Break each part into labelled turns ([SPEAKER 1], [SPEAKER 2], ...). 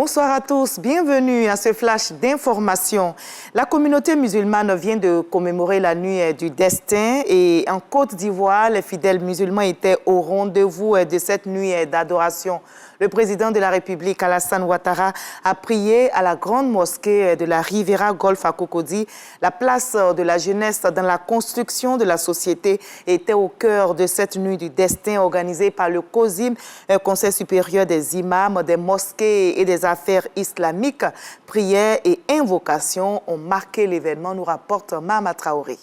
[SPEAKER 1] Bonsoir à tous, bienvenue à ce flash d'information. La communauté musulmane vient de commémorer la nuit du destin et en Côte d'Ivoire, les fidèles musulmans étaient au rendez-vous de cette nuit d'adoration. Le président de la République, Alassane Ouattara, a prié à la grande mosquée de la Riviera Golf à Cocody. La place de la jeunesse dans la construction de la société était au cœur de cette nuit du destin organisée par le COSIM, Conseil supérieur des imams, des mosquées et des affaires islamiques. Prières et invocations ont marqué l'événement, nous rapporte Mama Traoré.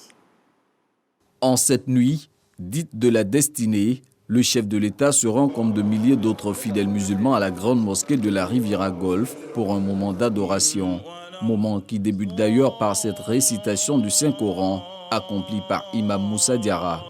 [SPEAKER 2] En cette nuit, dite de la destinée, le chef de l'État se rend comme de milliers d'autres fidèles musulmans à la grande mosquée de la Riviera Golf pour un moment d'adoration. Moment qui débute d'ailleurs par cette récitation du Saint-Coran accomplie par Imam Moussa Diarra.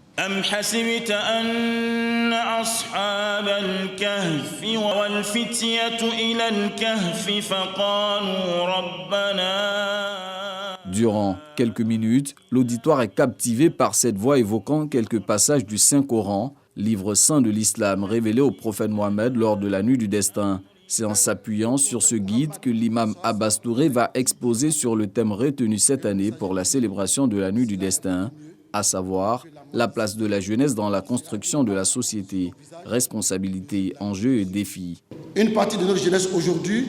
[SPEAKER 2] Durant quelques minutes, l'auditoire est captivé par cette voix évoquant quelques passages du Saint-Coran, livre saint de l'islam révélé au prophète Mohammed lors de la nuit du destin. C'est en s'appuyant sur ce guide que l'imam Abbas Touré va exposer sur le thème retenu cette année pour la célébration de la nuit du destin, à savoir la place de la jeunesse dans la construction de la société, responsabilités, enjeux et défis.
[SPEAKER 3] Une partie de notre jeunesse aujourd'hui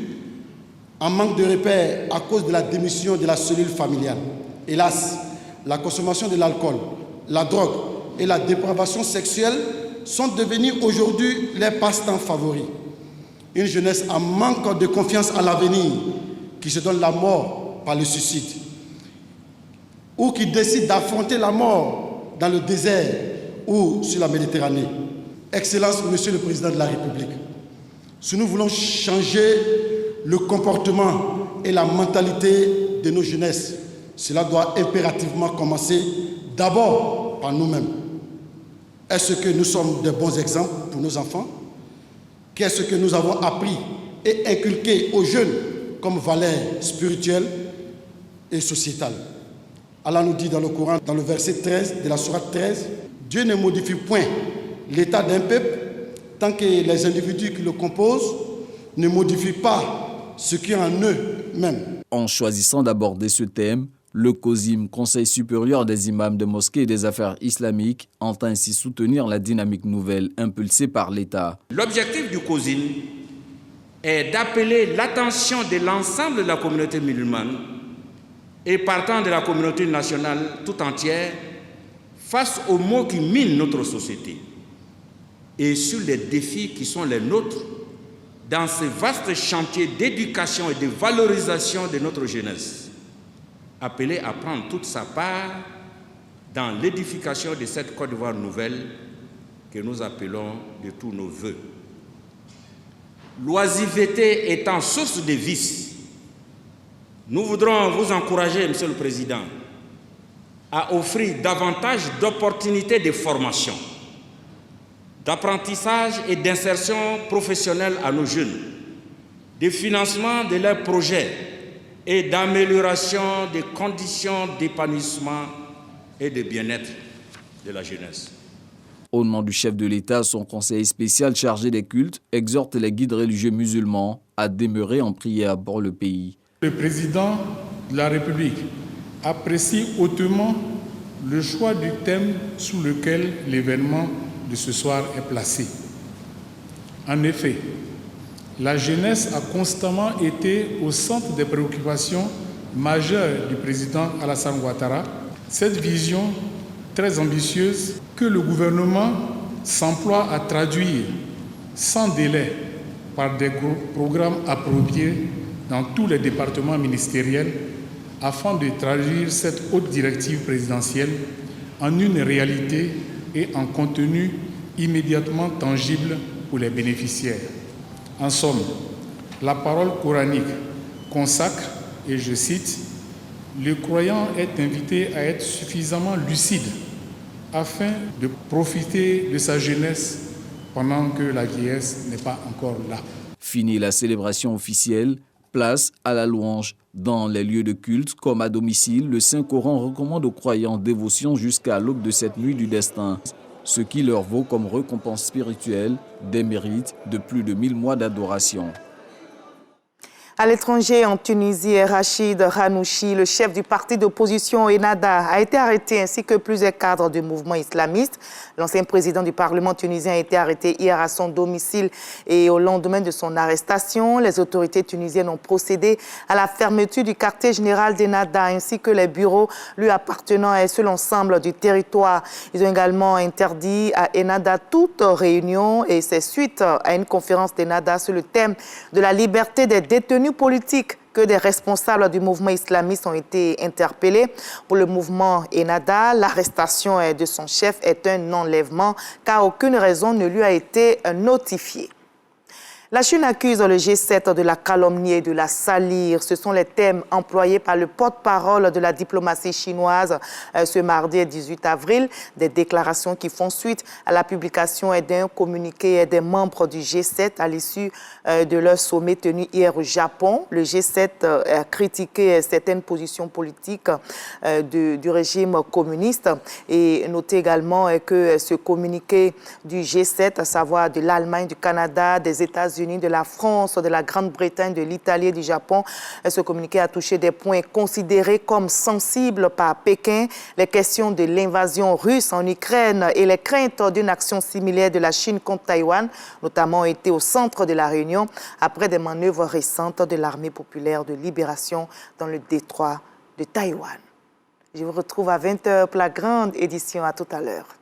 [SPEAKER 3] en manque de repères à cause de la démission de la cellule familiale. Hélas, la consommation de l'alcool, la drogue et la dépravation sexuelle sont devenus aujourd'hui les passe-temps favoris. Une jeunesse en manque de confiance à l'avenir qui se donne la mort par le suicide ou qui décide d'affronter la mort dans le désert ou sur la Méditerranée. Excellence, Monsieur le Président de la République, si nous voulons changer le comportement et la mentalité de nos jeunesses, cela doit impérativement commencer d'abord par nous-mêmes. Est-ce que nous sommes de bons exemples pour nos enfants? Qu'est-ce que nous avons appris et inculqué aux jeunes comme valeurs spirituelles et sociétales? Allah nous dit dans le Coran, dans le verset 13 de la sourate 13, Dieu ne modifie point l'état d'un peuple tant que les individus qui le composent ne modifient pas ce qui est en eux-mêmes.
[SPEAKER 2] En choisissant d'aborder ce thème, le COSIM, Conseil supérieur des imams de mosquées et des affaires islamiques, entend ainsi soutenir la dynamique nouvelle impulsée par l'État.
[SPEAKER 4] L'objectif du COSIM est d'appeler l'attention de l'ensemble de la communauté musulmane et partant de la communauté nationale tout entière face aux maux qui minent notre société et sur les défis qui sont les nôtres dans ce vaste chantier d'éducation et de valorisation de notre jeunesse, appelé à prendre toute sa part dans l'édification de cette Côte d'Ivoire nouvelle que nous appelons de tous nos voeux. L'oisiveté étant source de vices, nous voudrons vous encourager, Monsieur le Président, à offrir davantage d'opportunités de formation, d'apprentissage et d'insertion professionnelle à nos jeunes, de financement de leurs projets et d'amélioration des conditions d'épanouissement et de bien-être de la jeunesse.
[SPEAKER 2] Au nom du chef de l'État, son conseil spécial chargé des cultes exhorte les guides religieux musulmans à demeurer en prière pour le pays.
[SPEAKER 5] Le président de la République apprécie hautement le choix du thème sous lequel l'événement de ce soir est placé. En effet, la jeunesse a constamment été au centre des préoccupations majeures du président Alassane Ouattara. Cette vision très ambitieuse que le gouvernement s'emploie à traduire sans délai par des programmes appropriés dans tous les départements ministériels afin de traduire cette haute directive présidentielle en une réalité et en contenu immédiatement tangible pour les bénéficiaires. En somme, la parole coranique consacre, et je cite, « Le croyant est invité à être suffisamment lucide afin de profiter de sa jeunesse pendant que la vieillesse n'est pas encore là. »
[SPEAKER 2] Fini la célébration officielle, place à la louange. Dans les lieux de culte comme à domicile, le Saint-Coran recommande aux croyants dévotion jusqu'à l'aube de cette nuit du destin, ce qui leur vaut comme récompense spirituelle des mérites de plus de 1000 mois d'adoration.
[SPEAKER 1] À l'étranger, en Tunisie, Rachid Ranouchi, le chef du parti d'opposition Ennahda, a été arrêté ainsi que plusieurs cadres du mouvement islamiste. L'ancien président du Parlement tunisien a été arrêté hier à son domicile et au lendemain de son arrestation, les autorités tunisiennes ont procédé à la fermeture du quartier général d'Ennahda ainsi que les bureaux lui appartenant sur l'ensemble du territoire. Ils ont également interdit à Ennahda toute réunion et c'est suite à une conférence d'Ennahda sur le thème de la liberté des détenus politiques que des responsables du mouvement islamiste ont été interpellés. Pour le mouvement Ennahda, l'arrestation de son chef est un enlèvement car aucune raison ne lui a été notifiée. La Chine accuse le G7 de la calomnier et de la salir. Ce sont les thèmes employés par le porte-parole de la diplomatie chinoise ce mardi 18 avril. Des déclarations qui font suite à la publication d'un communiqué des membres du G7 à l'issue de leur sommet tenu hier au Japon. Le G7 a critiqué certaines positions politiques du régime communiste et noté également que ce communiqué du G7, à savoir de l'Allemagne, du Canada, des États-Unis, de la France, de la Grande-Bretagne, de l'Italie et du Japon. Ce communiqué a touché des points considérés comme sensibles par Pékin, les questions de l'invasion russe en Ukraine et les craintes d'une action similaire de la Chine contre Taïwan, notamment ont été au centre de la réunion après des manœuvres récentes de l'armée populaire de libération dans le détroit de Taïwan. Je vous retrouve à 20h pour la grande édition. À tout à l'heure.